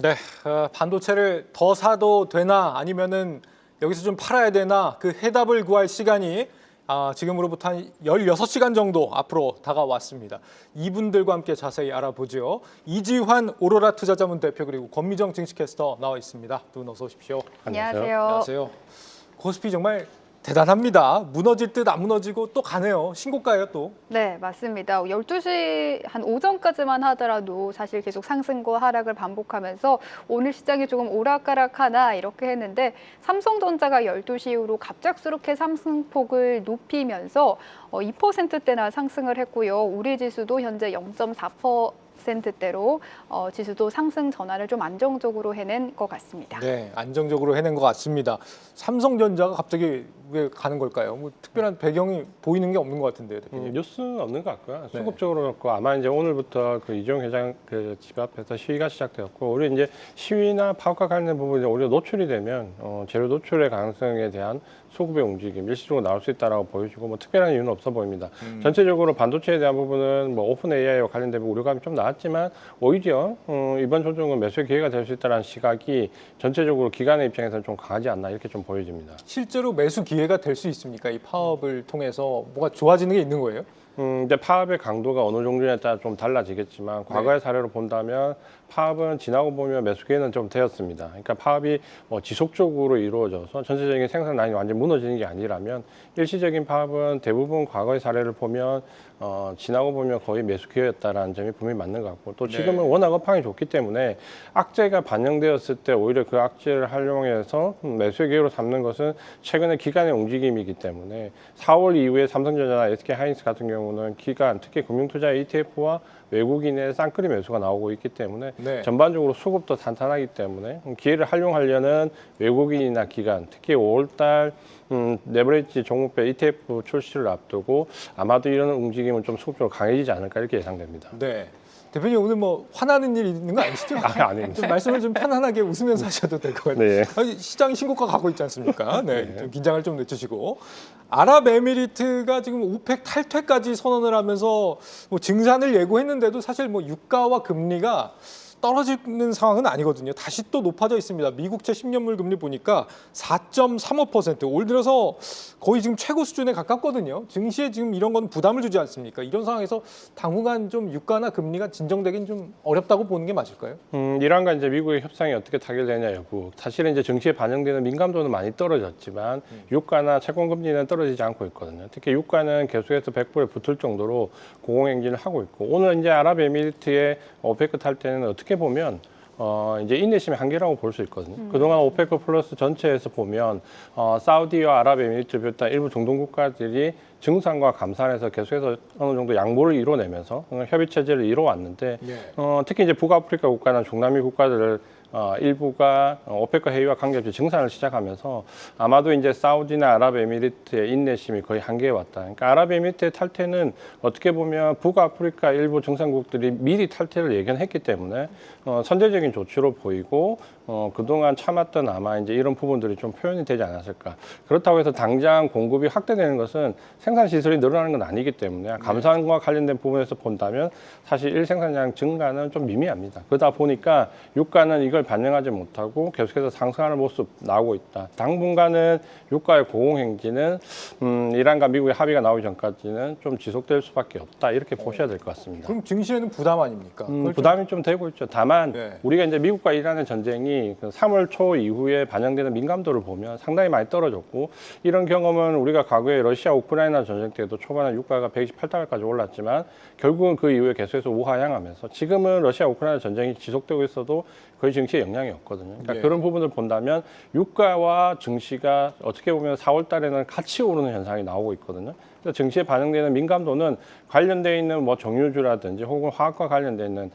네, 반도체를 더 사도 되나 아니면은 여기서 좀 팔아야 되나 그 해답을 구할 시간이 지금으로부터 한 16시간 정도 앞으로 다가왔습니다. 이분들과 함께 자세히 알아보죠. 이지환 오로라 투자자문 대표 그리고 권미정 증시캐스터 나와 있습니다. 두 분 어서 오십시오. 안녕하세요. 안녕하세요. 코스피 정말 대단합니다. 무너질 듯 안 무너지고 또 가네요. 신고가예요 또. 네, 맞습니다. 12시 한 오전까지만 하더라도 사실 계속 상승과 하락을 반복하면서 오늘 시장이 조금 오락가락하나 이렇게 했는데 삼성전자가 12시 이후로 갑작스럽게 상승폭을 높이면서 2%대나 상승을 했고요. 우리지수도 현재 0.4%대로 지수도 상승 전환을 좀 안정적으로 해낸 것 같습니다. 네, 안정적으로 해낸 것 같습니다. 삼성전자가 갑자기 왜 가는 걸까요? 뭐 특별한 배경이 보이는 게 없는 것 같은데요, 대표님. 뉴스는 없는 것 같고요. 네. 수급적으로 그렇고 아마 이제 오늘부터 그 이재용 회장 그 집 앞에서 시위가 시작되었고 우리 이제 시위나 파업과 관련된 부분이 오히려 노출이 되면 재료 노출의 가능성에 대한 수급의 움직임 일시적으로 나올 수 있다라고 보여지고 뭐 특별한 이유는 없어 보입니다. 전체적으로 반도체에 대한 부분은 뭐 오픈 AI와 관련된 우려감이 좀 나왔지만 오히려 이번 조정은 매수의 기회가 될 수 있다는 시각이 전체적으로 기관의 입장에서는 좀 강하지 않나 이렇게 좀 보여집니다. 실제로 매수 기회가 될 수 있습니까? 이 파업을 통해서 뭐가 좋아지는 게 있는 거예요? 이제 파업의 강도가 어느 정도에 따라 좀 달라지겠지만 과거의 사례로 본다면 파업은 지나고 보면 매수 기회는 좀 되었습니다. 그러니까 파업이 뭐 지속적으로 이루어져서 전체적인 생산 라인이 완전히 무너지는 게 아니라면 일시적인 파업은 대부분 과거의 사례를 보면 지나고 보면 거의 매수 기회였다라는 점이 분명히 맞는 것 같고 또 지금은 워낙 업황이 좋기 때문에 악재가 반영되었을 때 오히려 그 악재를 활용해서 매수의 기회로 삼는 것은 최근에 기관의 움직임이기 때문에 4월 이후에 삼성전자나 SK하이닉스 같은 경우는 기관 특히 금융투자 ETF와 외국인의 쌍끌이 매수가 나오고 있기 때문에 전반적으로 수급도 탄탄하기 때문에 기회를 활용하려는 외국인이나 기관 특히 5월달 레버리지 종목별 ETF 출시를 앞두고 아마도 이런 움직임은 좀 수급적으로 강해지지 않을까 이렇게 예상됩니다. 네. 대표님 오늘 뭐 화나는 일 있는 거 아니시죠? 아닙니다. 좀 말씀을 좀 편안하게 웃으면서 하셔도 될 것 같아요. 네. 시장이 신고가 가고 있지 않습니까? 네. 좀 긴장을 좀 늦추시고 아랍에미리트가 지금 오펙 탈퇴까지 선언을 하면서 뭐 증산을 예고했는데도 사실 뭐 유가와 금리가 떨어지는 상황은 아니거든요. 다시 또 높아져 있습니다. 미국채 10년물 금리 보니까 4.35%. 올 들어서 거의 지금 최고 수준에 가깝거든요. 증시에 지금 이런 건 부담을 주지 않습니까? 이런 상황에서 당분간 좀 유가나 금리가 진정되긴 좀 어렵다고 보는 게 맞을까요? 이란과 이제 미국의 협상이 어떻게 타결되냐 여부. 사실은 이제 증시에 반영되는 민감도는 많이 떨어졌지만 유가나 채권 금리는 떨어지지 않고 있거든요. 특히 유가는 계속해서 100불에 붙을 정도로 고공행진을 하고 있고 오늘 이제 아랍에미리트의 오페크 탈퇴는 어떻게 보면 이제 인내심의 한계라고 볼 수 있거든요. 그동안 오페크 플러스 전체에서 보면 사우디와 아랍에미리트 비롯한 일부 중동 국가들이 증산과 감산에서 계속해서 어느 정도 양보를 이뤄내면서 협의 체제를 이뤄왔는데 특히 이제 북아프리카 국가나 중남미 국가들을 일부가 오페크 회의와 관계없이 증산을 시작하면서 아마도 이제 사우디나 아랍에미리트의 인내심이 거의 한계에 왔다. 그러니까 아랍에미리트의 탈퇴는 어떻게 보면 북아프리카 일부 증산국들이 미리 탈퇴를 예견했기 때문에 선제적인 조치로 보이고 그동안 참았던 아마 이제 이런 부분들이 좀 표현이 되지 않았을까. 그렇다고 해서 당장 공급이 확대되는 것은 생산 시설이 늘어나는 건 아니기 때문에 감산과 관련된 부분에서 본다면 사실 일생산량 증가는 좀 미미합니다. 그러다 보니까 유가는 이걸 반영하지 못하고 계속해서 상승하는 모습 나오고 있다. 당분간은 유가의 고공행진은 이란과 미국의 합의가 나오기 전까지는 좀 지속될 수밖에 없다. 이렇게 보셔야 될 것 같습니다. 그럼 증시에는 부담 아닙니까? 부담이 좀 되고 있죠. 다만 우리가 이제 미국과 이란의 전쟁이 그 3월 초 이후에 반영되는 민감도를 보면 상당히 많이 떨어졌고 이런 경험은 우리가 과거에 러시아 우크라이나 전쟁 때도 초반에 유가가 128달러까지 올랐지만 결국은 그 이후에 계속해서 우하향하면서 지금은 러시아 우크라이나 전쟁이 지속되고 있어도 거의 증시에 영향이 없거든요. 그러니까 그런 부분을 본다면 유가와 증시가 어떻게 보면 4월 달에는 같이 오르는 현상이 나오고 있거든요. 그래서 증시에 반영되는 민감도는 관련되어 있는 뭐 정유주라든지 혹은 화학과 관련되어 있는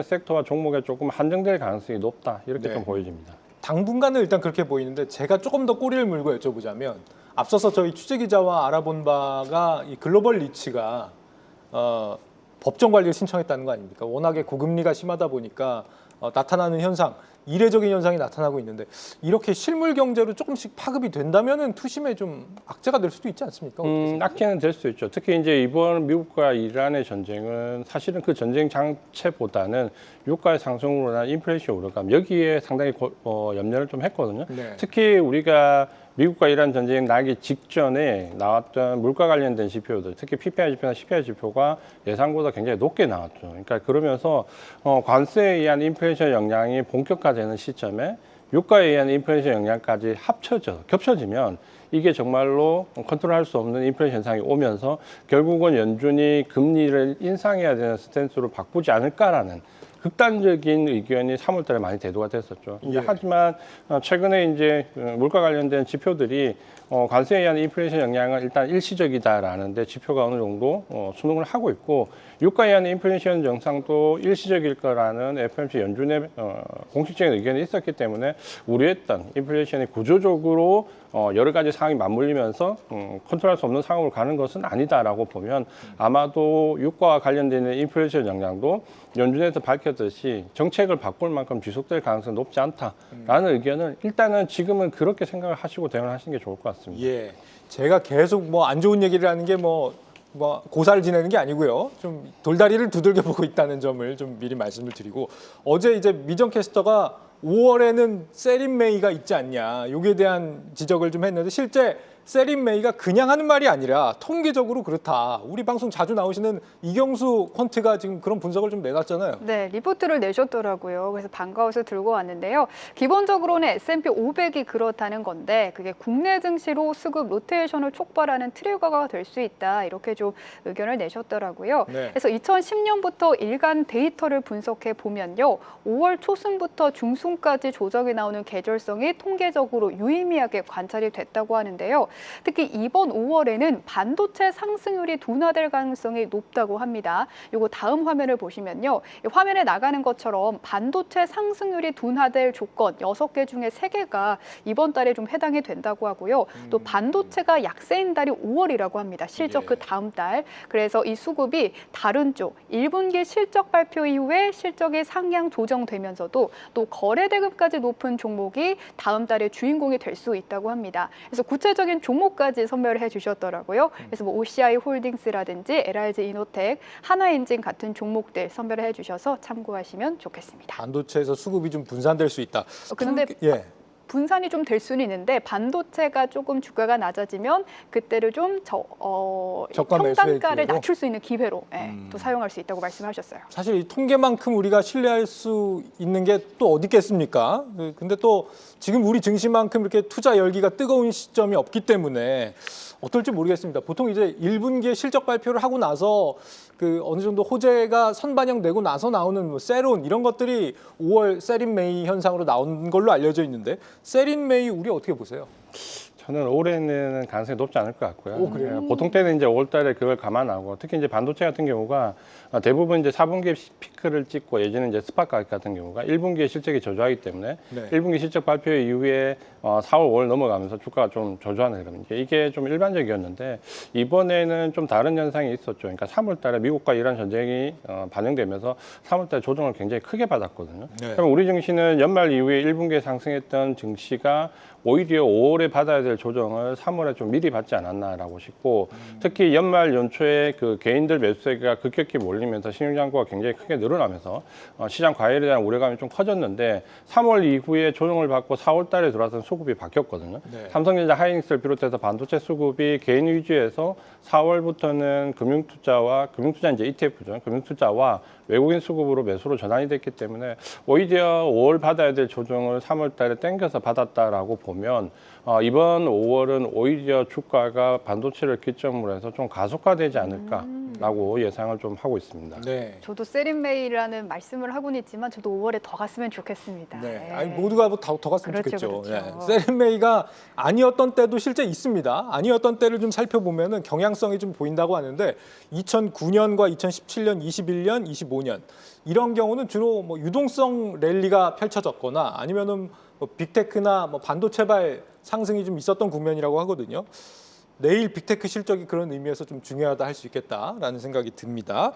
섹터와 종목에 조금 한정될 가능성이 높다. 이렇게 좀 보여집니다. 당분간은 일단 그렇게 보이는데 제가 조금 더 꼬리를 물고 여쭤보자면 앞서서 저희 취재기자와 알아본 바가 이 글로벌 리츠가 법정 관리를 신청했다는 거 아닙니까? 워낙에 고금리가 심하다 보니까 나타나는 현상 이례적인 현상이 나타나고 있는데 이렇게 실물 경제로 조금씩 파급이 된다면은 투심에 좀 악재가 될 수도 있지 않습니까? 어떻게 생각하세요? 악재는 될 수 있죠. 특히 이제 이번 미국과 이란의 전쟁은 사실은 그 전쟁 자체보다는 유가의 상승으로 인한 인플레이션 오르감 여기에 상당히 염려를 좀 했거든요. 네. 특히 우리가 미국과 이란 전쟁 나기 직전에 나왔던 물가 관련된 지표들, 특히 PPI 지표나 CPI 지표가 예상보다 굉장히 높게 나왔죠. 그러니까 그러면서 관세에 의한 인플레이션 영향이 본격화되는 시점에 유가에 의한 인플레이션 영향까지 겹쳐지면 이게 정말로 컨트롤할 수 없는 인플레이션 현상이 오면서 결국은 연준이 금리를 인상해야 되는 스탠스로 바꾸지 않을까라는 극단적인 의견이 3월 달에 많이 대두가 됐었죠. 이제 예. 하지만 최근에 이제 물가 관련된 지표들이 관세에 의한 인플레이션 영향은 일단 일시적이다라는데 지표가 어느 정도 수능을 하고 있고 유가에 의한 인플레이션 영상도 일시적일 거라는 FOMC 연준의 공식적인 의견이 있었기 때문에 우려했던 인플레이션이 구조적으로 여러 가지 상황이 맞물리면서 컨트롤할 수 없는 상황으로 가는 것은 아니다라고 보면 아마도 유가와 관련된 인플레이션 영향도 연준에서 밝혔듯이 정책을 바꿀 만큼 지속될 가능성이 높지 않다라는 의견을 일단은 지금은 그렇게 생각을 하시고 대응을 하시는 게 좋을 것 같습니다. 예, 제가 계속 뭐 안 좋은 얘기를 하는 게 뭐 고사를 지내는 게 아니고요. 좀 돌다리를 두들겨 보고 있다는 점을 좀 미리 말씀을 드리고 어제 이제 미정 캐스터가 5월에는 세린 메이가 있지 않냐 여기에 대한 지적을 좀 했는데 실제 세린 메이가 그냥 하는 말이 아니라 통계적으로 그렇다. 우리 방송 자주 나오시는 이경수 퀀트가 지금 그런 분석을 좀 내놨잖아요. 네, 리포트를 내셨더라고요. 그래서 반가워서 들고 왔는데요. 기본적으로는 S&P 500이 그렇다는 건데 그게 국내 증시로 수급 로테이션을 촉발하는 트리거가 될 수 있다. 이렇게 좀 의견을 내셨더라고요. 네. 그래서 2010년부터 일간 데이터를 분석해 보면요. 5월 초순부터 중순까지 조정이 나오는 계절성이 통계적으로 유의미하게 관찰이 됐다고 하는데요. 특히 이번 5월에는 반도체 상승률이 둔화될 가능성이 높다고 합니다. 이거 다음 화면을 보시면요. 이 화면에 나가는 것처럼 반도체 상승률이 둔화될 조건 6개 중에 3개가 이번 달에 좀 해당이 된다고 하고요. 또 반도체가 약세인 달이 5월이라고 합니다. 실적 그 다음 달. 그래서 이 수급이 다른 쪽 1분기 실적 발표 이후에 실적이 상향 조정되면서도 또 거래대금까지 높은 종목이 다음 달에 주인공이 될 수 있다고 합니다. 그래서 구체적인 종목까지 선별해 주셨더라고요. 그래서 뭐 OCI 홀딩스라든지 LRG 이노텍, 하나엔진 같은 종목들 선별해 주셔서 참고하시면 좋겠습니다. 반도체에서 수급이 좀 분산될 수 있다. 그런데 예. 분산이 좀 될 수는 있는데 반도체가 조금 주가가 낮아지면 그때를 좀 저가 매수의 평단가를 기회로? 낮출 수 있는 기회로 또 사용할 수 있다고 말씀하셨어요. 사실 이 통계만큼 우리가 신뢰할 수 있는 게 또 어디 있겠습니까? 근데 또 지금 우리 증시만큼 이렇게 투자 열기가 뜨거운 시점이 없기 때문에 어떨지 모르겠습니다. 보통 이제 1분기에 실적 발표를 하고 나서 그 어느 정도 호재가 선반영되고 나서 나오는 뭐 세론 이런 것들이 5월 세린 메이 현상으로 나온 걸로 알려져 있는데 세린 메이 우리 어떻게 보세요? 저는 올해는 가능성이 높지 않을 것 같고요. 오, 그래요? 보통 때는 이제 5월달에 그걸 감안하고 특히 이제 반도체 같은 경우가 대부분 이제 4분기에 피크를 찍고 예전에 이제 스팟 가격 같은 경우가 1분기에 실적이 저조하기 때문에 네. 1분기 실적 발표 이후에 4월, 5월 넘어가면서 주가가 좀 저조하는 흐름. 이게 좀 일반적이었는데 이번에는 좀 다른 현상이 있었죠. 그러니까 3월달에 미국과 이란 전쟁이 반영되면서 3월달에 조정을 굉장히 크게 받았거든요. 네. 그럼 우리 증시는 연말 이후에 1분기에 상승했던 증시가 오히려 5월에 받아야 될 조정을 3월에 좀 미리 받지 않았나라고 싶고 특히 연말 연초에 그 개인들 매수세가 급격히 몰리면서 신흥장구가 굉장히 크게 늘어나면서 시장 과열에 대한 우려감이 좀 커졌는데 3월 이후에 조정을 받고 4월 달에 들어와서 수급이 바뀌었거든요. 네. 삼성전자 하이닉스를 비롯해서 반도체 수급이 개인 위주에서 4월부터는 금융투자 이제 ETF죠. 금융투자와 외국인 수급으로 매수로 전환이 됐기 때문에 오히려 5월 받아야 될 조정을 3월 달에 땡겨서 받았다라고 보면 이번 5월은 오히려 주가가 반도체를 기점으로 해서 좀 가속화되지 않을까라고 예상을 좀 하고 있습니다. 네. 저도 세린메이라는 말씀을 하고는 있지만 저도 5월에 더 갔으면 좋겠습니다. 네. 네. 아니 모두가 뭐 더 갔으면 그렇죠, 좋겠죠. 그렇죠. 세린 메이가 아니었던 때도 실제 있습니다. 아니었던 때를 좀 살펴보면은 경향성이 좀 보인다고 하는데 2009년과 2017년, 21년, 25년 이런 경우는 주로 뭐 유동성 랠리가 펼쳐졌거나 아니면은 뭐 빅테크나 뭐 반도체발 상승이 좀 있었던 국면이라고 하거든요. 내일 빅테크 실적이 그런 의미에서 좀 중요하다 할 수 있겠다라는 생각이 듭니다.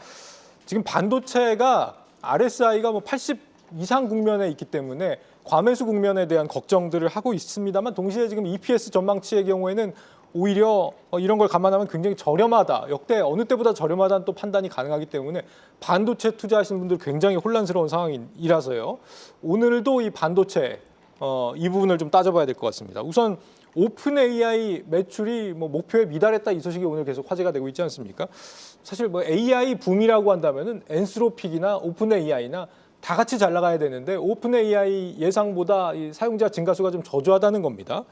지금 반도체가 RSI가 뭐 이상 국면에 있기 때문에 과매수 국면에 대한 걱정들을 하고 있습니다만 동시에 지금 EPS 전망치의 경우에는 오히려 이런 걸 감안하면 굉장히 저렴하다. 역대 어느 때보다 저렴하다는 또 판단이 가능하기 때문에 반도체 투자하시는 분들 굉장히 혼란스러운 상황이라서요. 오늘도 이 반도체 이 부분을 좀 따져봐야 될 것 같습니다. 우선 오픈 AI 매출이 뭐 목표에 미달했다 이 소식이 오늘 계속 화제가 되고 있지 않습니까? 사실 뭐 AI 붐이라고 한다면은 엔스로픽이나 오픈 AI나 다 같이 잘 나가야 되는데 오픈 AI 예상보다 이 사용자 증가수가 좀 저조하다는 겁니다.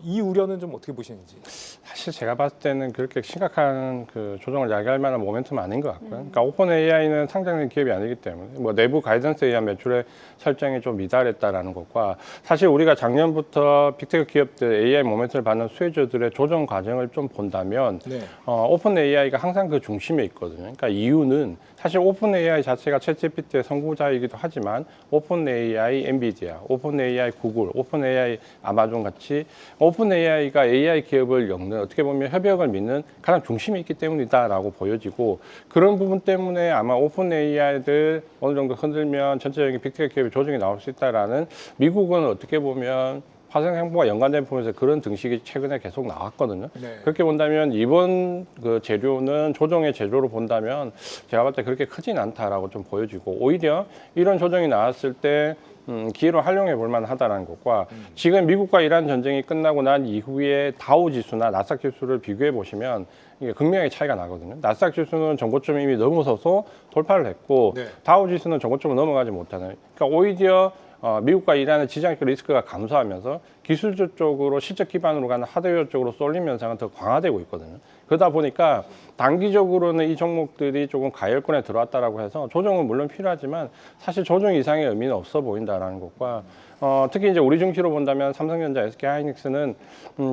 이 우려는 좀 어떻게 보시는지? 사실 제가 봤을 때는 그렇게 심각한 그 조정을 야기할 만한 모멘텀은 아닌 것 같고요. 그러니까 오픈 AI는 상장된 기업이 아니기 때문에 뭐 내부 가이던스에 의한 매출의 설정이 좀 미달했다라는 것과 사실 우리가 작년부터 빅테크 기업들 AI 모멘텀을 받는 수혜주들의 조정 과정을 좀 본다면 네. 오픈 AI가 항상 그 중심에 있거든요. 그러니까 이유는 사실 오픈 AI 자체가 챗GPT의 선구자이기도 하지만 오픈 AI 엔비디아, 오픈 AI 구글, 오픈 AI 아마존 같이 오픈 AI가 AI 기업을 엮는 어떻게 보면 협약을 맺는 가장 중심에 있기 때문이다라고 보여지고 그런 부분 때문에 아마 오픈 AI들 어느 정도 흔들면 전체적인 빅테크 기업의 조정이 나올 수 있다라는 미국은 어떻게 보면 화성 행보와 연관된 부분에서 그런 등식이 최근에 계속 나왔거든요. 네. 그렇게 본다면 이번 그 재료는 조정의 재료로 본다면 제가 봤을 때 그렇게 크진 않다라고 좀 보여지고 오히려 이런 조정이 나왔을 때 기회로 활용해 볼 만하다는 것과 지금 미국과 이란 전쟁이 끝나고 난 이후에 다우 지수나 나스닥 지수를 비교해 보시면 이게 극명하게 차이가 나거든요. 나스닥 지수는 정고점 이미 넘어서서 돌파를 했고 네. 다우 지수는 정고점을 넘어가지 못하는. 그러니까 오히려 미국과 이란의 지정학 리스크가 감소하면서 기술적으로 실적 기반으로 가는 하드웨어 쪽으로 쏠림 현상은 더 강화되고 있거든요. 그러다 보니까 단기적으로는 이 종목들이 조금 가열권에 들어왔다라고 해서 조정은 물론 필요하지만 사실 조정 이상의 의미는 없어 보인다라는 것과 특히 이제 우리 증시로 본다면 삼성전자, SK하이닉스는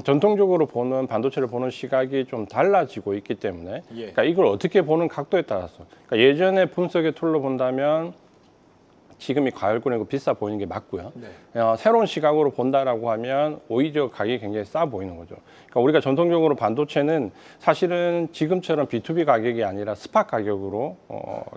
전통적으로 보는 반도체를 보는 시각이 좀 달라지고 있기 때문에 예. 그러니까 이걸 어떻게 보는 각도에 따라서 그러니까 예전에 분석의 툴로 본다면 지금이 가열권이고 비싸 보이는 게 맞고요. 네. 새로운 시각으로 본다라고 하면 오히려 가격이 굉장히 싸 보이는 거죠. 그러니까 우리가 전통적으로 반도체는 사실은 지금처럼 B2B 가격이 아니라 스팟 가격으로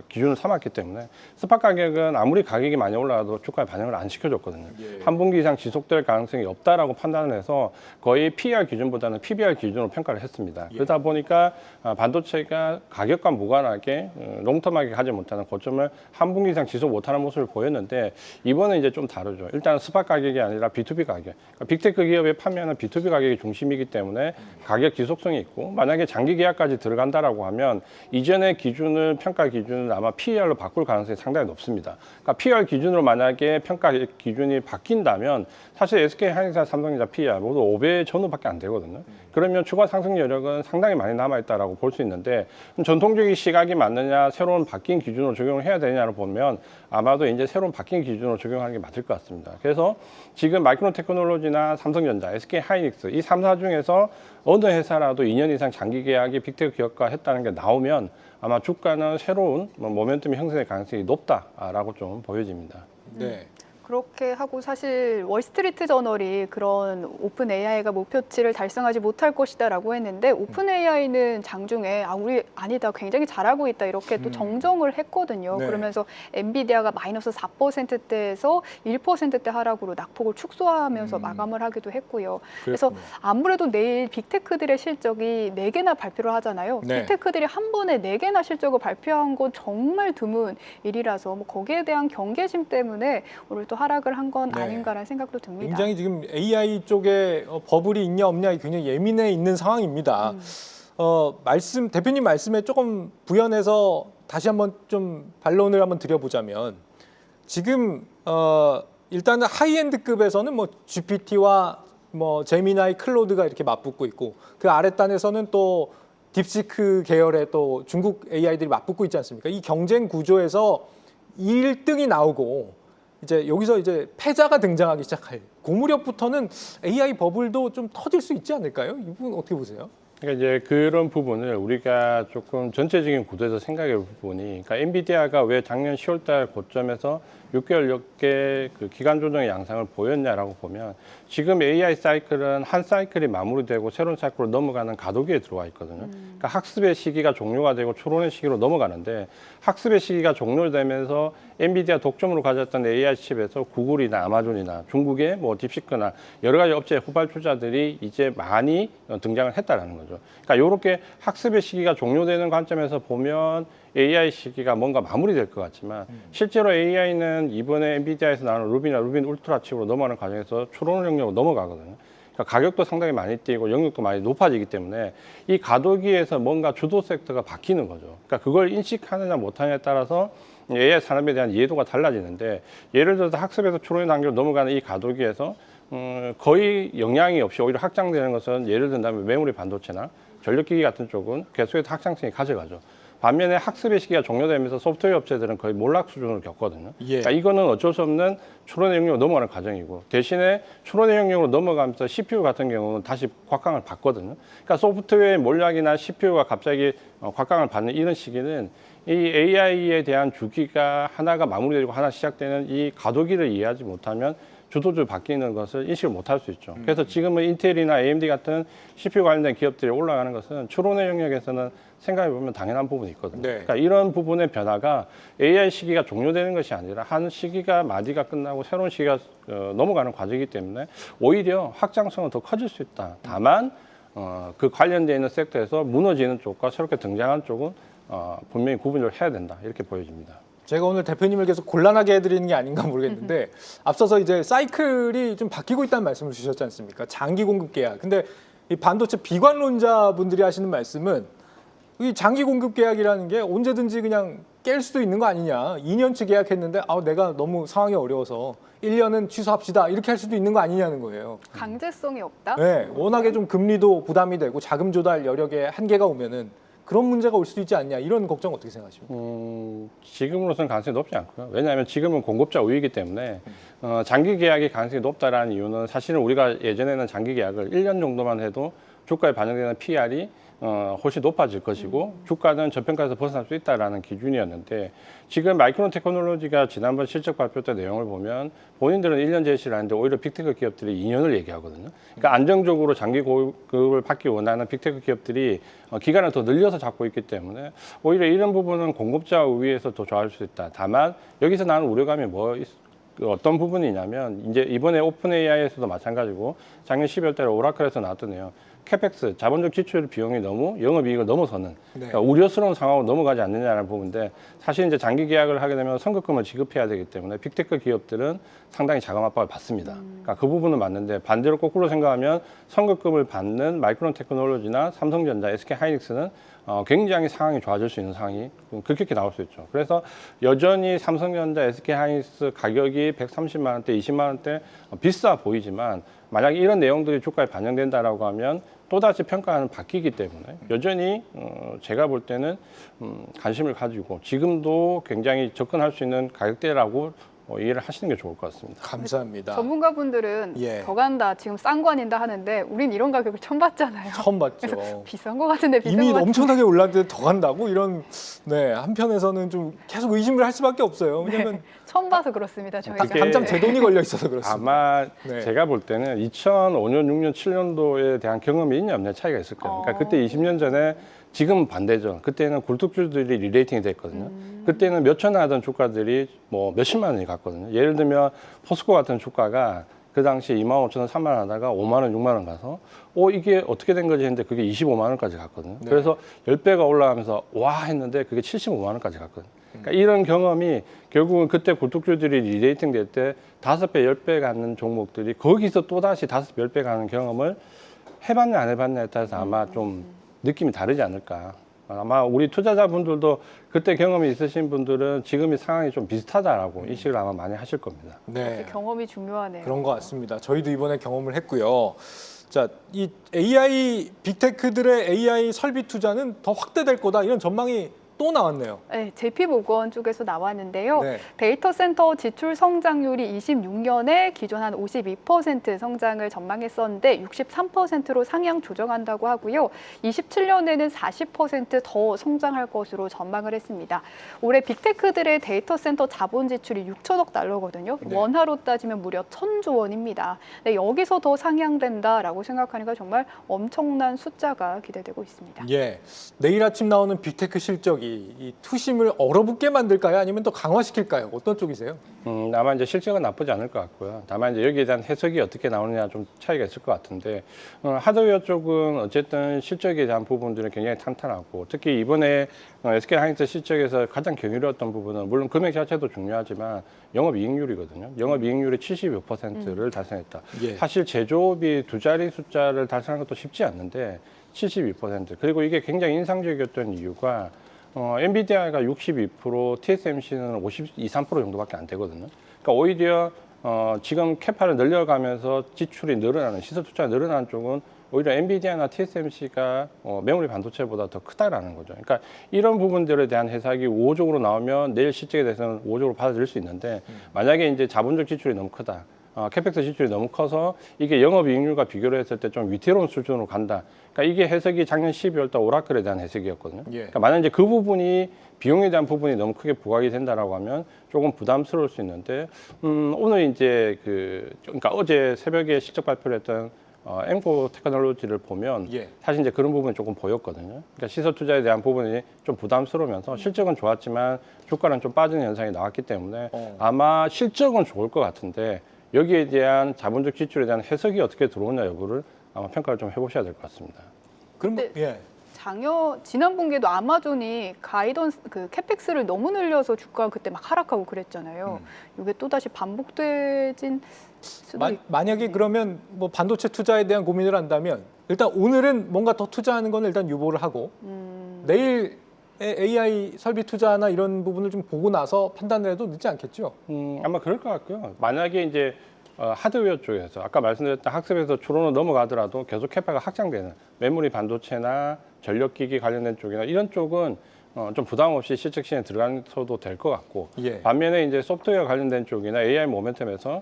기준을 삼았기 때문에 스팟 가격은 아무리 가격이 많이 올라가도 주가에 반영을 안 시켜줬거든요. 예. 한 분기 이상 지속될 가능성이 없다라고 판단을 해서 거의 PER 기준보다는 PBR 기준으로 평가를 했습니다. 예. 그러다 보니까 반도체가 가격과 무관하게 롱텀하게 가지 못하는 고점을 한 분기 이상 지속 못하는 모습을 보였는데 이번은 이제 좀 다르죠. 일단 스팟 가격이 아니라 B2B 가격. 그러니까 빅테크 기업의 판매는 B2B 가격이 중심이기 때문에 가격 지속성이 있고 만약에 장기 계약까지 들어간다라고 하면 이전의 기준을 평가 기준을 아마 PER로 바꿀 가능성이 상당히 높습니다. 그러니까 PER 기준으로 만약에 평가 기준이 바뀐다면 사실 SK하이닉스나 삼성전자 PER 모두 5배 전후밖에 안 되거든요. 그러면 추가 상승 여력은 상당히 많이 남아있다라고 볼 수 있는데 전통적인 시각이 맞느냐 새로운 바뀐 기준으로 적용을 해야 되냐를 보면 아마도 이제 새로운 바뀐 기준으로 적용하는 게 맞을 것 같습니다. 그래서 지금 마이크론 테크놀로지나 삼성전자, SK하이닉스 이 3사 중에서 어느 회사라도 2년 이상 장기 계약이 빅테크 기업과 했다는 게 나오면 아마 주가는 새로운 모멘텀이 형성될 가능성이 높다라고 좀 보여집니다. 네. 그렇게 하고 사실 월스트리트 저널이 그런 오픈 AI가 목표치를 달성하지 못할 것이다라고 했는데 오픈 AI는 장중에 우리 아니다 굉장히 잘하고 있다 이렇게 또 정정을 했거든요. 네. 그러면서 엔비디아가 마이너스 4%대에서 1%대 하락으로 낙폭을 축소하면서 마감을 하기도 했고요. 그래서 그렇군요. 아무래도 내일 빅테크들의 실적이 4개나 발표를 하잖아요. 네. 빅테크들이 한 번에 4개나 실적을 발표한 건 정말 드문 일이라서 뭐 거기에 대한 경계심 때문에 오늘 또 하락을 한 건 네. 아닌가라는 생각도 듭니다. 굉장히 지금 AI 쪽에 버블이 있냐 없냐 굉장히 예민해 있는 상황입니다. 대표님 말씀에 조금 부연해서 다시 한번 좀 반론을 한번 드려보자면 지금 일단은 하이엔드급에서는 뭐 GPT와 뭐 제미나이, 클로드가 이렇게 맞붙고 있고 그 아랫단에서는 또 딥시크 계열의 또 중국 AI들이 맞붙고 있지 않습니까? 이 경쟁 구조에서 1등이 나오고 이제 여기서 이제 패자가 등장하기 시작할 그 무렵부터는 AI 버블도 좀 터질 수 있지 않을까요? 이 부분 어떻게 보세요? 그러니까 이제 그런 부분을 우리가 조금 전체적인 구도에서 생각해 볼 부분이, 그러니까 엔비디아가 왜 작년 10월달 고점에서 6개월여께 그 기간 조정의 양상을 보였냐라고 보면 지금 AI 사이클은 한 사이클이 마무리되고 새로운 사이클로 넘어가는 가도기에 들어와 있거든요. 그러니까 학습의 시기가 종료가 되고 추론의 시기로 넘어가는데 학습의 시기가 종료되면서 엔비디아 독점으로 가졌던 AI 칩에서 구글이나 아마존이나 중국의 뭐 딥시크나 여러 가지 업체 후발주자들이 이제 많이 등장을 했다라는 거죠. 그러니까 이렇게 학습의 시기가 종료되는 관점에서 보면 AI 시기가 뭔가 마무리될 것 같지만 실제로 AI는 이번에 엔비디아에서 나오는 루비나 루빈 울트라 칩으로 넘어가는 과정에서 추론 영역으로 넘어가거든요. 그러니까 가격도 상당히 많이 뛰고 영역도 많이 높아지기 때문에 이 가도기에서 뭔가 주도 섹터가 바뀌는 거죠. 그러니까 그걸 인식하느냐 못하느냐에 따라서 AI 산업에 대한 이해도가 달라지는데 예를 들어서 학습에서 추론의 단계로 넘어가는 이 가도기에서 거의 영향이 없이 오히려 확장되는 것은 예를 든다면 메모리 반도체나 전력기기 같은 쪽은 계속해서 확장성이 가져가죠. 반면에 학습의 시기가 종료되면서 소프트웨어 업체들은 거의 몰락 수준을 겪거든요. 예. 그러니까 이거는 어쩔 수 없는 추론의 영역으로 넘어가는 과정이고 대신에 추론의 영역으로 넘어가면서 CPU 같은 경우는 다시 곽강을 받거든요. 그러니까 소프트웨어의 몰락이나 CPU가 갑자기 곽강을 받는 이런 시기는 이 AI에 대한 주기가 하나가 마무리되고 하나 시작되는 이 가도기를 이해하지 못하면 주도주 바뀌는 것을 인식을 못할 수 있죠. 그래서 지금은 인텔이나 AMD 같은 CPU 관련된 기업들이 올라가는 것은 추론의 영역에서는 생각해 보면 당연한 부분이 있거든요. 네. 그러니까 이런 부분의 변화가 AI 시기가 종료되는 것이 아니라 한 시기가 마디가 끝나고 새로운 시기가 넘어가는 과정이기 때문에 오히려 확장성은 더 커질 수 있다. 다만 그 관련되어 있는 섹터에서 무너지는 쪽과 새롭게 등장한 쪽은 분명히 구분을 해야 된다. 이렇게 보여집니다. 제가 오늘 대표님을 계속 곤란하게 해드리는 게 아닌가 모르겠는데 앞서서 이제 사이클이 좀 바뀌고 있다는 말씀을 주셨지 않습니까? 장기 공급 계약. 근데 이 반도체 비관론자분들이 하시는 말씀은 이 장기 공급 계약이라는 게 언제든지 그냥 깰 수도 있는 거 아니냐. 2년치 계약했는데 내가 너무 상황이 어려워서 1년은 취소합시다. 이렇게 할 수도 있는 거 아니냐는 거예요. 강제성이 없다? 네, 워낙에 좀 금리도 부담이 되고 자금 조달 여력에 한계가 오면은 그런 문제가 올 수도 있지 않냐 이런 걱정 어떻게 생각하십니까? 지금으로서는 가능성이 높지 않고요. 왜냐하면 지금은 공급자 우위이기 때문에 장기 계약이 가능성이 높다라는 이유는 사실은 우리가 예전에는 장기 계약을 1년 정도만 해도 주가에 반영되는 PR이 훨씬 높아질 것이고 주가는 저평가에서 벗어날 수 있다라는 기준이었는데 지금 마이크론 테크놀로지가 지난번 실적 발표 때 내용을 보면 본인들은 1년 제시를 하는데 오히려 빅테크 기업들이 2년을 얘기하거든요. 그러니까 안정적으로 장기 공급을 받기 원하는 빅테크 기업들이 기간을 더 늘려서 잡고 있기 때문에 오히려 이런 부분은 공급자 우위에서 더 좋아질 수 있다. 다만 여기서 나는 우려감이 어떤 부분이냐면 이제 이번에 오픈 AI에서도 마찬가지고 작년 12월 달에 오라클에서 나왔던 내용 캐펙스 자본적 지출 비용이 너무 영업이익을 넘어서는 그러니까 우려스러운 상황으로 넘어가지 않느냐라는 부분인데 사실 이제 장기 계약을 하게 되면 선급금을 지급해야 되기 때문에 빅테크 기업들은 상당히 자금 압박을 받습니다. 그러니까 그 부분은 맞는데 반대로 거꾸로 생각하면 선급금을 받는 마이크론 테크놀로지나 삼성전자, SK하이닉스는 굉장히 상황이 좋아질 수 있는 상황이 급격히 나올 수 있죠. 그래서 여전히 삼성전자, SK하이닉스 가격이 130만 원대, 20만 원대 비싸 보이지만 만약에 이런 내용들이 주가에 반영된다라고 하면 또다시 평가는 바뀌기 때문에 여전히 제가 볼 때는 관심을 가지고 지금도 굉장히 접근할 수 있는 가격대라고 이해를 하시는 게 좋을 것 같습니다. 감사합니다. 전문가분들은 예. 더 간다, 지금 싼 거 아닌다 하는데 우린 이런 가격을 처음 봤잖아요. 처음 봤죠. 그래서 비싼 거 같은데 비싼 이미 거 같은데. 엄청나게 올랐는데 더 간다고 이런 한편에서는 좀 계속 의심을 할 수밖에 없어요. 왜냐면 네, 처음 봐서 그렇습니다. 저희가. 이게 당장 제 돈이 걸려 있어서 그렇습니다. 아마 네. 제가 볼 때는 2005년, 6년, 7년도에 대한 경험이 있냐 없냐 차이가 있을 거예요. 그러니까 그때 20년 전에 지금은 반대죠. 그때는 굴뚝주들이 리레이팅이 됐거든요. 그때는 몇천 원 하던 주가들이 뭐 몇십만 원이 갔거든요. 예를 들면 포스코 같은 주가가 그 당시 25,000원, 3만 원 하다가 5만 원, 6만 원 가서 이게 어떻게 된 거지 했는데 그게 25만 원까지 갔거든요. 네. 그래서 10배가 올라가면서 와 했는데 그게 75만 원까지 갔거든요. 그러니까 이런 경험이 결국은 그때 굴뚝주들이 리레이팅 될 때 5배, 10배 가는 종목들이 거기서 또다시 5배, 10배 가는 경험을 해봤냐 안 해봤냐에 따라서 아마 좀 느낌이 다르지 않을까. 아마 우리 투자자분들도 그때 경험이 있으신 분들은 지금의 상황이 좀 비슷하다라고 인식을 아마 많이 하실 겁니다. 네. 경험이 중요하네요. 그런 것 같습니다. 저희도 이번에 경험을 했고요. 자, 이 AI 빅테크들의 AI 설비 투자는 더 확대될 거다 이런 전망이 또 나왔네요. 네, JP모건 쪽에서 나왔는데요. 네. 데이터 센터 지출 성장률이 26년에 기존 한 52% 성장을 전망했었는데 63%로 상향 조정한다고 하고요. 27년에는 40%더 성장할 것으로 전망을 했습니다. 올해 빅테크들의 데이터 센터 자본 지출이 6천억 달러거든요. 네. 원화로 따지면 무려 1,000조 원입니다. 네, 여기서 더 상향된다라고 생각하니까 정말 엄청난 숫자가 기대되고 있습니다. 예. 내일 아침 나오는 빅테크 실적이 이 투심을 얼어붙게 만들까요? 아니면 또 강화시킬까요? 어떤 쪽이세요? 아마 이제 실적은 나쁘지 않을 것 같고요. 다만 이제 여기에 대한 해석이 어떻게 나오느냐 좀 차이가 있을 것 같은데 하드웨어 쪽은 어쨌든 실적에 대한 부분들은 굉장히 탄탄하고 특히 이번에 SK하이닉스 실적에서 가장 견유리였던 부분은 물론 금액 자체도 중요하지만 영업이익률이거든요. 영업이익률이 76%를 달성했다. 예. 사실 제조업이 두 자리 숫자를 달성하는 것도 쉽지 않는데 72%. 그리고 이게 굉장히 인상적이었던 이유가 엔비디아가 62%, TSMC는 52, 3% 정도밖에 안 되거든요. 그러니까 오히려 지금 캐파를 늘려가면서 지출이 늘어나는 시설 투자가 늘어나는 쪽은 오히려 엔비디아나 TSMC가 메모리 반도체보다 더 크다라는 거죠. 그러니까 이런 부분들에 대한 해석이 우호적으로 나오면 내일 실적에 대해서는 우호적으로 받아들일 수 있는데 만약에 이제 자본적 지출이 너무 크다. 캐펙스 지출이 너무 커서 이게 영업이익률과 비교를 했을 때 좀 위태로운 수준으로 간다. 그러니까 이게 해석이 작년 12월 달 오라클에 대한 해석이었거든요. 예. 그러니까 만약 이제 그 부분이 비용에 대한 부분이 너무 크게 부각이 된다라고 하면 조금 부담스러울 수 있는데 오늘 이제 그러니까 어제 새벽에 실적 발표를 했던 엠코 테크놀로지를 보면 예. 사실 이제 그런 부분이 조금 보였거든요. 그러니까 시설 투자에 대한 부분이 좀 부담스러우면서 실적은 좋았지만 주가는 좀 빠지는 현상이 나왔기 때문에 아마 실적은 좋을 것 같은데 여기에 대한 자본적 지출에 대한 해석이 어떻게 들어오냐 여부를 아마 평가를 좀 해보셔야 될 것 같습니다. 그럼 네. 예. 지난 분기에도 아마존이 가이던스 캐펙스를 너무 늘려서 주가가 그때 막 하락하고 그랬잖아요. 이게 또 다시 반복되진 수도 있고. 만약에 그러면 뭐 반도체 투자에 대한 고민을 한다면 일단 오늘은 뭔가 더 투자하는 건 일단 유보를 하고 내일 AI 설비 투자나 이런 부분을 좀 보고 나서 판단을 해도 늦지 않겠죠? 아마 그럴 것 같고요. 만약에 이제 하드웨어 쪽에서 아까 말씀드렸던 학습에서 추론으로 넘어가더라도 계속 캐파가 확장되는 메모리 반도체나 전력기기 관련된 쪽이나 이런 쪽은 좀 부담 없이 실적 시장에 들어가서도 될 것 같고 예. 반면에 이제 소프트웨어 관련된 쪽이나 AI 모멘텀에서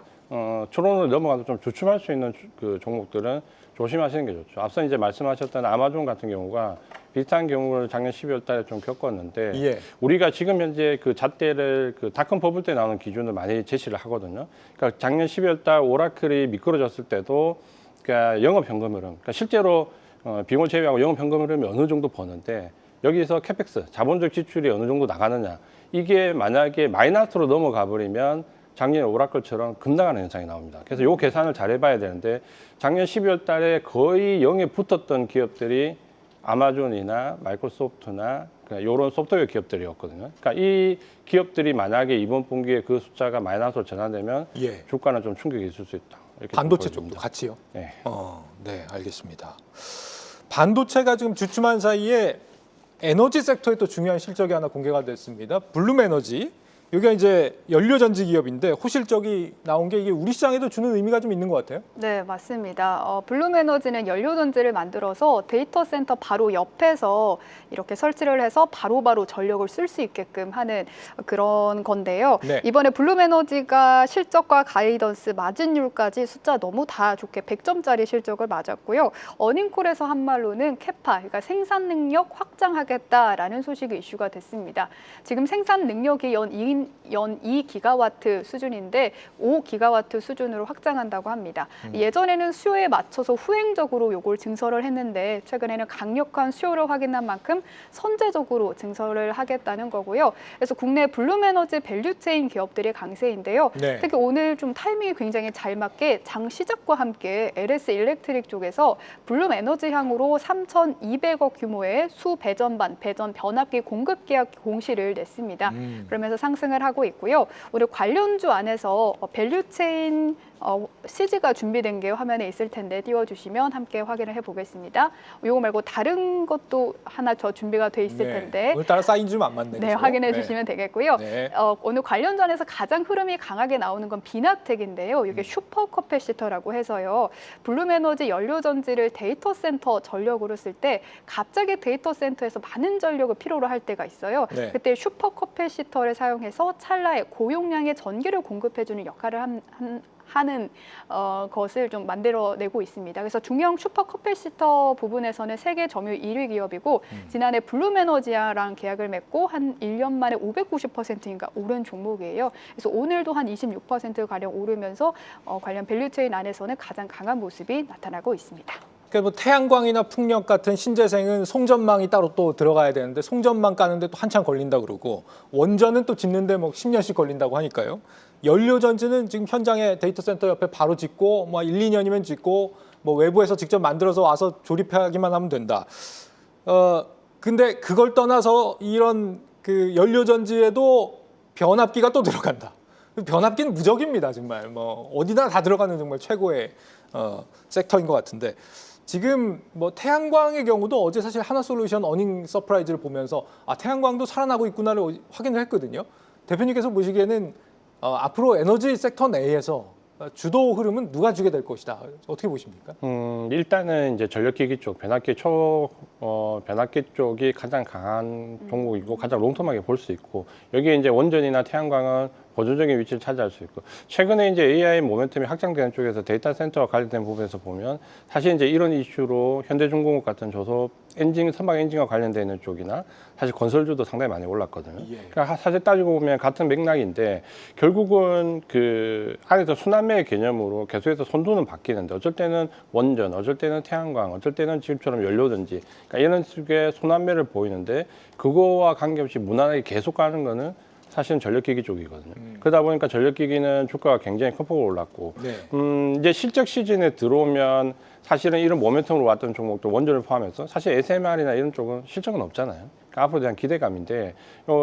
추론으로 넘어가도 좀 주춤할 수 있는 그 종목들은 조심하시는 게 좋죠. 앞서 이제 말씀하셨던 아마존 같은 경우가 비슷한 경우를 작년 12월 달에 좀 겪었는데 예. 우리가 지금 현재 그 잣대를 그 닷컴 버블 때 나오는 기준을 많이 제시를 하거든요. 그러니까 작년 12월 달 오라클이 미끄러졌을 때도 그러니까 영업 현금 흐름, 그러니까 실제로 비용을 제외하고 영업 현금 흐름이 어느 정도 버는데 여기서 캐펙스, 자본적 지출이 어느 정도 나가느냐 이게 만약에 마이너스로 넘어가 버리면 작년 오라클처럼 급락하는 현상이 나옵니다. 그래서 요 계산을 잘 해봐야 되는데 작년 12월 달에 거의 0에 붙었던 기업들이 아마존이나 마이크로소프트나 이런 소프트웨어 기업들이었거든요. 그러니까 이 기업들이 만약에 이번 분기에 그 숫자가 마이너스로 전환되면 예. 주가는 좀 충격이 있을 수 있다. 이렇게 반도체 좀 쪽도 보여집니다. 같이요? 네. 네, 알겠습니다. 반도체가 지금 주춤한 사이에 에너지 섹터에 또 중요한 실적이 하나 공개가 됐습니다. 블룸에너지. 여기가 이제 연료전지 기업인데 호실적이 나온 게 이게 우리 시장에도 주는 의미가 좀 있는 것 같아요. 네, 맞습니다. 블룸에너지는 연료전지를 만들어서 데이터 센터 바로 옆에서 이렇게 설치를 해서 바로바로 전력을 쓸 수 있게끔 하는 그런 건데요. 네. 이번에 블룸에너지가 실적과 가이던스, 마진율까지 숫자 너무 다 좋게 100점짜리 실적을 맞았고요. 어닝콜에서 한 말로는 캐파, 그러니까 생산 능력 확장하겠다라는 소식이 이슈가 됐습니다. 지금 생산 능력이 연 2기가와트 수준인데 5기가와트 수준으로 확장한다고 합니다. 예전에는 수요에 맞춰서 후행적으로 요걸 증설을 했는데 최근에는 강력한 수요를 확인한 만큼 선제적으로 증설을 하겠다는 거고요. 그래서 국내 블룸에너지 밸류체인 기업들의 강세인데요. 네. 특히 오늘 좀 타이밍이 굉장히 잘 맞게 장 시작과 함께 LS 일렉트릭 쪽에서 블룸에너지향으로 3,200억 규모의 수배전반, 배전 변압기 공급 계약 공시를 냈습니다. 그러면서 상승을 하고 있고요. 오늘 관련주 안에서 밸류체인 CG가 준비된 게 화면에 있을 텐데 띄워주시면 함께 확인을 해보겠습니다. 이거 말고 다른 것도 하나 더 준비가 돼 있을 텐데 오늘따라 사인 좀 안 맞네. 네, 그죠? 확인해 주시면 되겠고요. 네. 오늘 관련전에서 가장 흐름이 강하게 나오는 건 비나텍인데요. 이게 슈퍼 커패시터라고 해서요. 블룸에너지 연료전지를 데이터 센터 전력으로 쓸 때 갑자기 데이터 센터에서 많은 전력을 필요로 할 때가 있어요. 네. 그때 슈퍼 커패시터를 사용해서 찰나에 고용량의 전기를 공급해주는 역할을 하는 것을 좀 만들어내고 있습니다. 그래서 중형 슈퍼 커패시터 부분에서는 세계 점유율 1위 기업이고 지난해 블룸에너지랑 계약을 맺고 한 1년 만에 590%인가 오른 종목이에요. 그래서 오늘도 한 26%가량 오르면서 관련 밸류체인 안에서는 가장 강한 모습이 나타나고 있습니다. 그러니까 뭐 태양광이나 풍력 같은 신재생은 송전망이 따로 또 들어가야 되는데 송전망 까는데 또 한참 걸린다 그러고 원전은 또 짓는데 뭐 10년씩 걸린다고 하니까요. 연료전지는 지금 현장에 데이터 센터 옆에 바로 짓고 뭐 1, 2년이면 짓고 뭐 외부에서 직접 만들어서 와서 조립하기만 하면 된다. 근데 그걸 떠나서 이런 그 연료전지에도 변압기가 또 들어간다. 변압기는 무적입니다, 정말. 뭐 어디나 다 들어가는 정말 최고의 섹터인 것 같은데 지금 뭐 태양광의 경우도 어제 사실 하나솔루션 어닝 서프라이즈를 보면서 아 태양광도 살아나고 있구나를 확인을 했거든요. 대표님께서 보시기에는 앞으로 에너지 섹터 내에서 주도 흐름은 누가 주게 될 것이다. 어떻게 보십니까? 일단은 이제 전력기기 쪽, 변압기 쪽이 가장 강한 종목이고 가장 롱텀하게 볼 수 있고 여기에 이제 원전이나 태양광은 보조적인 위치를 차지할 수 있고 최근에 이제 AI 모멘텀이 확장되는 쪽에서 데이터 센터와 관련된 부분에서 보면 사실 이제 이런 이슈로 현대중공업 같은 저소업 엔진, 선박 엔진과 관련되는 쪽이나 사실 건설주도 상당히 많이 올랐거든요. 예. 그러니까 사실 따지고 보면 같은 맥락인데 결국은 그 안에서 순환매 개념으로 계속해서 선두는 바뀌는데 어쩔 때는 원전, 어쩔 때는 태양광, 어쩔 때는 지금처럼 연료든지 그러니까 이런 식의 순환매를 보이는데 그거와 관계없이 무난하게 계속 가는 거는 사실은 전력기기 쪽이거든요. 그러다 보니까 전력기기는 주가가 굉장히 큰 폭으로 올랐고 네. 이제 실적 시즌에 들어오면 사실은 이런 모멘텀으로 왔던 종목도 원전을 포함해서 사실 SMR이나 이런 쪽은 실적은 없잖아요. 그러니까 앞으로 대한 기대감인데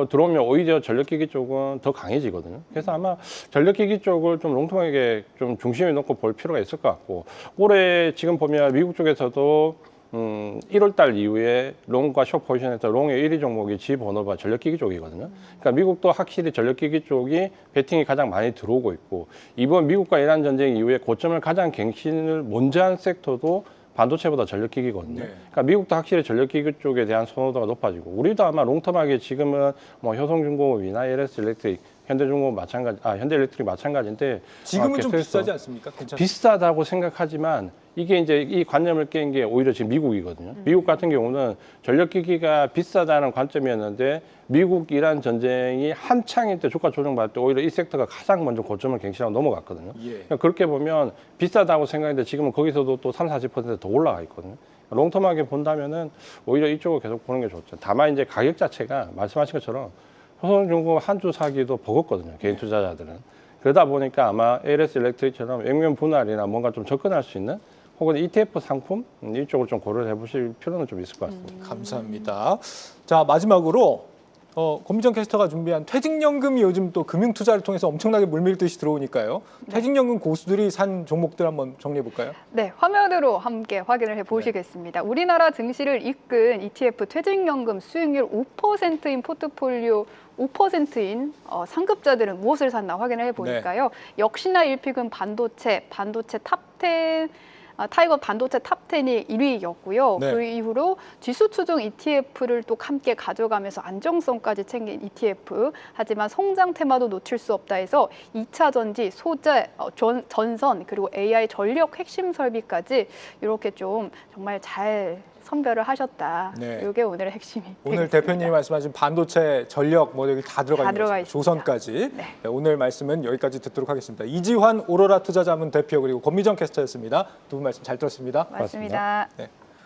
들어오면 오히려 전력기기 쪽은 더 강해지거든요. 그래서 아마 전력기기 쪽을 좀 롱텀하게 좀 중심에 놓고 볼 필요가 있을 것 같고 올해 지금 보면 미국 쪽에서도 1월 달 이후에 롱과 숏 포지션에서 롱의 1위 종목이 G 번호가 전력기기 쪽이거든요. 그러니까 미국도 확실히 전력기기 쪽이 베팅이 가장 많이 들어오고 있고 이번 미국과 이란 전쟁 이후에 고점을 가장 갱신을 먼저 한 섹터도 반도체보다 전력기기거든요. 네. 그러니까 미국도 확실히 전력기기 쪽에 대한 선호도가 높아지고 우리도 아마 롱텀하게 지금은 뭐 효성중공업이나 LS 일렉트릭, 현대중공업 마찬가지, 현대일렉트릭 마찬가지인데 지금은 좀 계속해서 비싸지 않습니까? 괜찮습니까? 비싸다고 생각하지만 이게 이제 이 관념을 깬 게 오히려 지금 미국이거든요. 미국 같은 경우는 전력기기가 비싸다는 관점이었는데 미국 이란 전쟁이 한창일 때 주가 조정받을 때 오히려 이 섹터가 가장 먼저 고점을 갱신하고 넘어갔거든요. 예. 그러니까 그렇게 보면 비싸다고 생각했는데 지금은 거기서도 또 30-40% 더 올라가 있거든요. 롱텀하게 본다면은 오히려 이쪽을 계속 보는 게 좋죠. 다만 이제 가격 자체가 말씀하신 것처럼 효성중공업 한 주 사기도 버겁거든요. 개인 투자자들은. 그러다 보니까 아마 LS 일렉트릭처럼 액면 분할이나 뭔가 좀 접근할 수 있는 혹은 ETF 상품 이쪽을 좀 고려를 해보실 필요는 좀 있을 것 같습니다. 감사합니다. 자 마지막으로 권미정 캐스터가 준비한 퇴직연금이 요즘 또 금융투자를 통해서 엄청나게 물밀듯이 들어오니까요. 퇴직연금 고수들이 산 종목들 한번 정리해 볼까요? 네, 화면으로 함께 확인을 해보시겠습니다. 우리나라 증시를 이끈 ETF 퇴직연금 수익률 5%인 포트폴리오 5%인 상급자들은 무엇을 샀나 확인을 해보니까요. 역시나 1픽은 반도체 탑10 타이거 반도체 탑10이 1위였고요. 네. 그 이후로 지수 추종 ETF를 또 함께 가져가면서 안정성까지 챙긴 ETF. 하지만 성장 테마도 놓칠 수 없다 해서 2차 전지, 소재, 전선 그리고 AI 전력 핵심 설비까지 이렇게 좀 정말 잘 선별을 하셨다. 네. 이게 오늘의 핵심이 오늘 되겠습니다. 대표님이 말씀하신 반도체, 전력 뭐 여기 다 들어가 다 있는 들어가 거죠. 있습니다. 조선까지. 네. 네, 오늘 말씀은 여기까지 듣도록 하겠습니다. 이지환 오로라 투자자문 대표 그리고 권미정 캐스터였습니다. 두 분 말씀 잘 들었습니다. 맞습니다. 네.